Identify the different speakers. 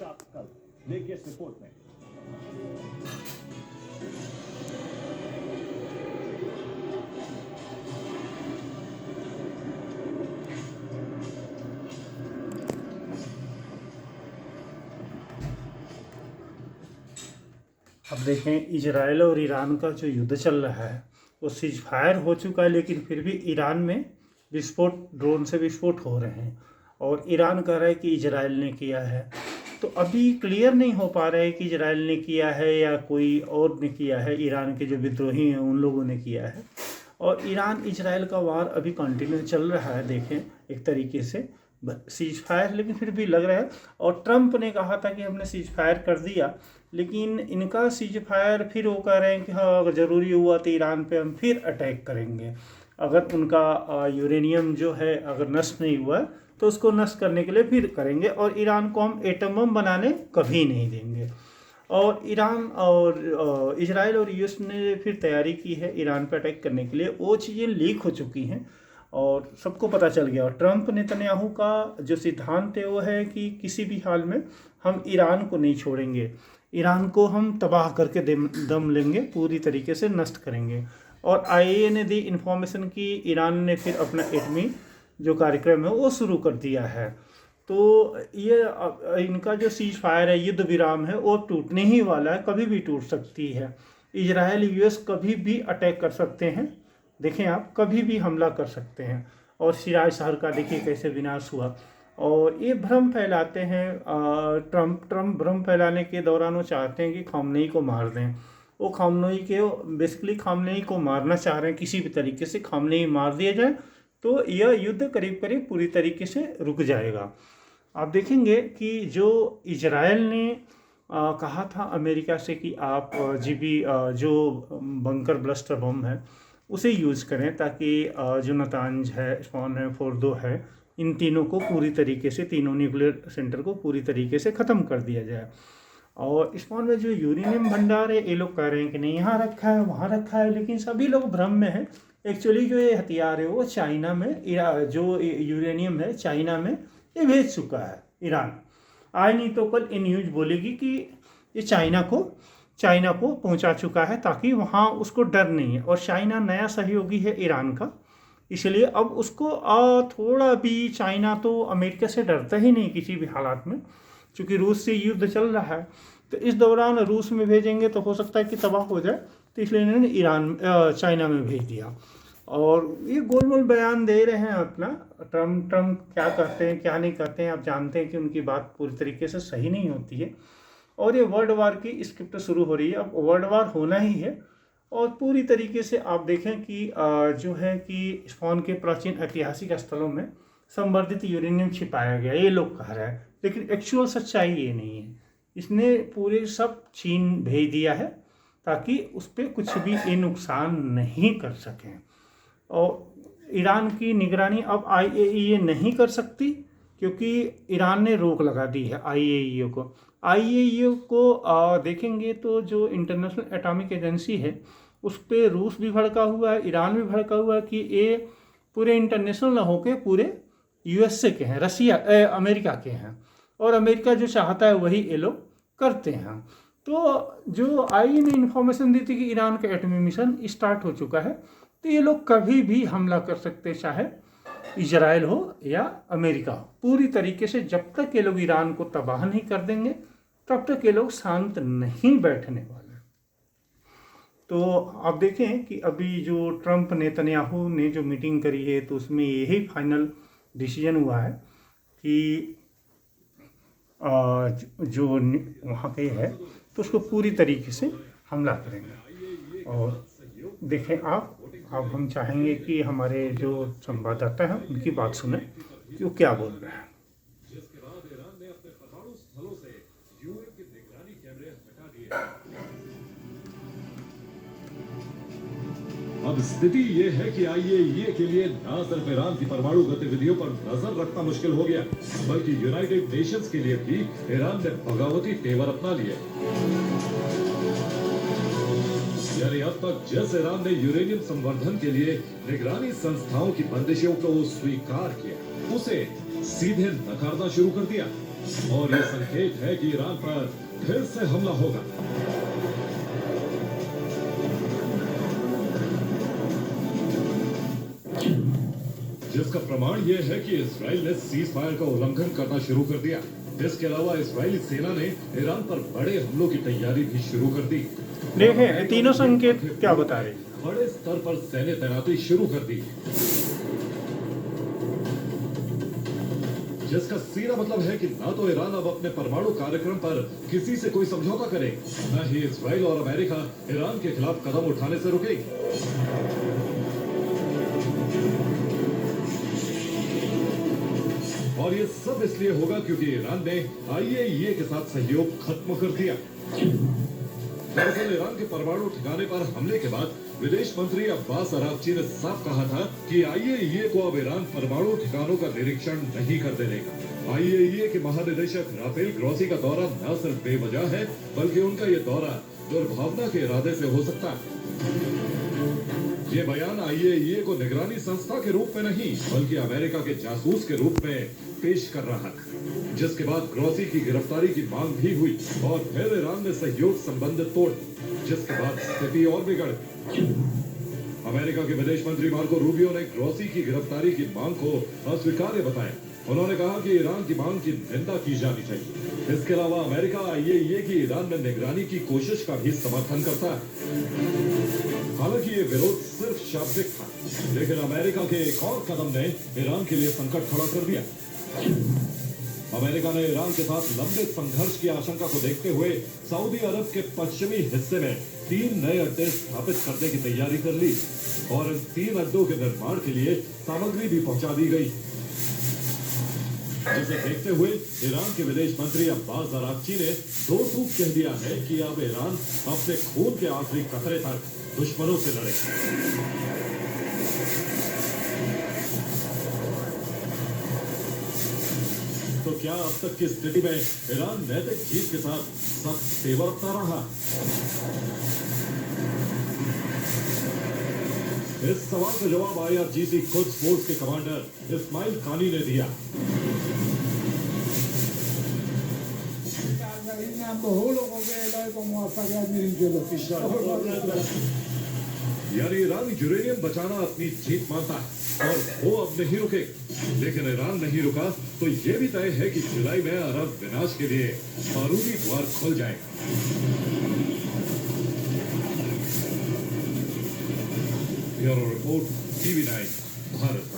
Speaker 1: मिलेगा कल, देखिए इस रिपोर्ट में।
Speaker 2: अब देखें, इजराइल और ईरान का जो युद्ध चल रहा है वो सीज फायर हो चुका है, लेकिन फिर भी ईरान में विस्फोट, ड्रोन से विस्फोट हो रहे हैं और ईरान कह रहा है कि इजराइल ने किया है। तो अभी क्लियर नहीं हो पा रहा है कि इजराइल ने किया है या कोई और ने किया है। ईरान के जो विद्रोही हैं उन लोगों ने किया है। और ईरान इजराइल का वार अभी कंटिन्यू चल रहा है, देखें एक तरीके से सीज फायर, लेकिन फिर भी लग रहा है। और ट्रंप ने कहा था कि हमने सीज फायर कर दिया, लेकिन इनका सीज फायर फिर वो कह रहे हैं कि हाँ अगर ज़रूरी हुआ तो ईरान पे हम फिर अटैक करेंगे। अगर उनका यूरेनियम जो है अगर नष्ट नहीं हुआ तो उसको नष्ट करने के लिए फिर करेंगे, और ईरान को हम एटम बम बनाने कभी नहीं देंगे। और ईरान और इजराइल और यूएस ने फिर तैयारी की है ईरान पर अटैक करने के लिए। वो चीज़ें लीक हो चुकी हैं और सबको पता चल गया। और ट्रंप नेतन्याहू का जो सिद्धांत है वो है कि किसी भी हाल में हम ईरान को नहीं छोड़ेंगे, ईरान को हम तबाह करके दम लेंगे, पूरी तरीके से नष्ट करेंगे। और आईएए ने दी इन्फॉर्मेशन कि ईरान ने फिर अपना एटमी जो कार्यक्रम है वो शुरू कर दिया है। तो ये इनका जो सीज फायर है, युद्ध विराम है, वो टूटने ही वाला है, कभी भी टूट सकती है। इजराइल यूएस कभी भी अटैक कर सकते हैं, देखें आप, कभी भी हमला कर सकते हैं। और सिराज शहर का देखिए कैसे विनाश हुआ। और ये भ्रम फैलाते हैं ट्रंप भ्रम फैलाने के दौरान वो चाहते हैं कि खामनेई को मार दें। वो खामनेई के बेसिकली खामनेई को मारना चाह रहे हैं, किसी भी तरीके से खामनेई मार दिया जाए तो यह युद्ध करीब करीब पूरी तरीके से रुक जाएगा। आप देखेंगे कि जो इजराइल ने कहा था अमेरिका से कि आप जो बंकर ब्लास्टर बम है उसे यूज़ करें, ताकि जो नतांज है, स्पॉन है, फोर्दो है, इन तीनों को पूरी तरीके से, तीनों न्यूक्लियर सेंटर को पूरी तरीके से ख़त्म कर दिया जाए। और स्पॉन में जो यूरेनियम भंडार है, ये लोग कह रहे हैं कि नहीं यहाँ रखा है वहाँ रखा है, लेकिन सभी लोग भ्रम में हैं। एक्चुअली जो ये हथियार है वो चाइना में, जो यूरेनियम है चाइना में ये भेज चुका है ईरान। आज नहीं तो कल ये न्यूज़ बोलेगी कि ये चाइना को पहुंचा चुका है, ताकि वहाँ उसको डर नहीं है। और चाइना नया सहयोगी है ईरान का, इसलिए अब उसको थोड़ा भी, चाइना तो अमेरिका से डरता ही नहीं किसी भी हालात में, क्योंकि रूस से युद्ध चल रहा है। तो इस दौरान रूस में भेजेंगे तो हो सकता है कि तबाह हो जाए, तो इसलिए इन्होंने चाइना में भेज दिया। और ये गोलमोल बयान दे रहे हैं अपना। ट्रम्प क्या कहते हैं क्या नहीं कहते हैं, आप जानते हैं कि उनकी बात पूरी तरीके से सही नहीं होती है। और ये वर्ल्ड वार की स्क्रिप्ट शुरू हो रही है, अब वर्ल्ड वार होना ही है। और पूरी तरीके से आप देखें कि जो है कि स्पॉन के प्राचीन ऐतिहासिक स्थलों में संवर्धित यूरेनियम छिपाया गया, ये लोग कह रहे हैं, लेकिन एक्चुअल सच्चाई ये नहीं है। इसने पूरे सब चीन भेज दिया है ताकि उस पर कुछ भी ये नुकसान नहीं कर सकें। और ईरान की निगरानी अब आईएईए नहीं कर सकती, क्योंकि ईरान ने रोक लगा दी है आईएईए को। आईएईए को देखेंगे तो जो इंटरनेशनल एटॉमिक एजेंसी है उस पर रूस भी भड़का हुआ है, ईरान भी भड़का हुआ है कि ये पूरे इंटरनेशनल ना होके पूरे यूएसए के हैं, अमेरिका के हैं, और अमेरिका जो चाहता है वही ये लोग करते हैं। तो जो आईएईए ने इन्फॉर्मेशन दी थी कि ईरान का एटमी मिशन स्टार्ट हो चुका है, तो ये लोग कभी भी हमला कर सकते हैं, चाहे इजराइल हो या अमेरिका हो। पूरी तरीके से जब तक ये लोग ईरान को तबाह नहीं कर देंगे तब तक ये लोग शांत नहीं बैठने वाले। तो आप देखें कि अभी जो ट्रंप नेतन्याहू ने जो मीटिंग करी है तो उसमें यही फाइनल डिसीजन हुआ है कि जो वहाँ के है तो उसको पूरी तरीके से हमला करेंगे। और देखें आप, अब हम चाहेंगे कि हमारे जो संवाददाता हैं उनकी बात सुने कि वो क्या बोल रहे हैं।
Speaker 3: अब स्थिति ये है कि आईएईए के लिए न सिर्फ ईरान की परमाणु गतिविधियों पर नजर रखना मुश्किल हो गया, बल्कि यूनाइटेड नेशंस के लिए भी ईरान ने बगावती तेवर अपना लिए। यानी अब तक जिस ईरान ने यूरेनियम संवर्धन के लिए निगरानी संस्थाओं की बंदिशों को स्वीकार किया, उसे सीधे नकारना शुरू कर दिया। और ये संकेत है कि ईरान पर फिर से हमला होगा। जिसका प्रमाण यह है कि इजराइल ने सीज फायर का उल्लंघन करना शुरू कर दिया। इसके अलावा इजरायली सेना ने ईरान पर बड़े हमलों की तैयारी भी शुरू कर दी।
Speaker 2: देखें तीनों संकेत क्या बता रहे हैं।
Speaker 3: बड़े स्तर पर सैन्य तैनाती शुरू कर दी, जिसका सीधा मतलब है कि ना तो ईरान अब अपने परमाणु कार्यक्रम पर किसी से कोई समझौता करे, न ही इजराइल और अमेरिका ईरान के खिलाफ कदम उठाने से रुकेगी। और ये सब इसलिए होगा क्योंकि ईरान ने IAEA के साथ सहयोग खत्म कर दिया। दरअसल ईरान के परमाणु ठिकाने पर हमले के बाद विदेश मंत्री अब्बास अरागची ने साफ कहा था कि IAEA को अब ईरान परमाणु ठिकानों का निरीक्षण नहीं करने देगा। IAEA के महानिदेशक राफेल ग्रॉसी का दौरा न सिर्फ बेवजह है, बल्कि उनका ये दौरा दुर्भावना के इरादे से हो सकता है। ये बयान IAEA को निगरानी संस्था के रूप में नहीं, बल्कि अमेरिका के जासूस के रूप में पेश कर रहा था, जिसके बाद ग्रॉसी की गिरफ्तारी की मांग भी हुई और फिर ईरान ने सहयोग संबंध तोड़, जिसके बाद स्थिति और बिगड़ गई। अमेरिका के विदेश मंत्री मार्को रूबियो ने ग्रॉसी की गिरफ्तारी की मांग को अस्वीकार्य बताया। उन्होंने कहा कि ईरान की मांग की निंदा की जानी चाहिए। इसके अलावा अमेरिका IAEA की ईरान में निगरानी की कोशिश का भी समर्थन करता है। हालांकि ये विरोध सिर्फ शाब्दिक था, लेकिन अमेरिका के एक और कदम ने ईरान के लिए संकट खड़ा कर दिया। अमेरिका ने ईरान के साथ लंबे संघर्ष की आशंका को देखते हुए सऊदी अरब के पश्चिमी हिस्से में 3 नए अड्डे स्थापित करने की तैयारी कर ली और इन 3 अड्डों के निर्माण के लिए सामग्री भी पहुंचा दी गई। जिसे देखते हुए ईरान के विदेश मंत्री अब्बास अरागची ने दो टूक कह दिया है कि अब ईरान अपने खून के आखिरी कतरे तक दुश्मनों से लड़े। तो क्या अब तक की स्थिति में ईरान नैतिक जीत के साथ सख्त तेवर अपना रहा? इस सवाल का जवाब IRGC खुद फोर्स के कमांडर इस्माइल कानी ने दिया। यानी ईरान यूरेनियम बचाना अपनी जीत मानता है और वो अब नहीं रुके, लेकिन ईरान नहीं रुका तो ये भी तय है कि जुलाई में अरब विनाश के लिए बारूदी द्वार खुल जाएगा। Bureau report TV9 Bharat.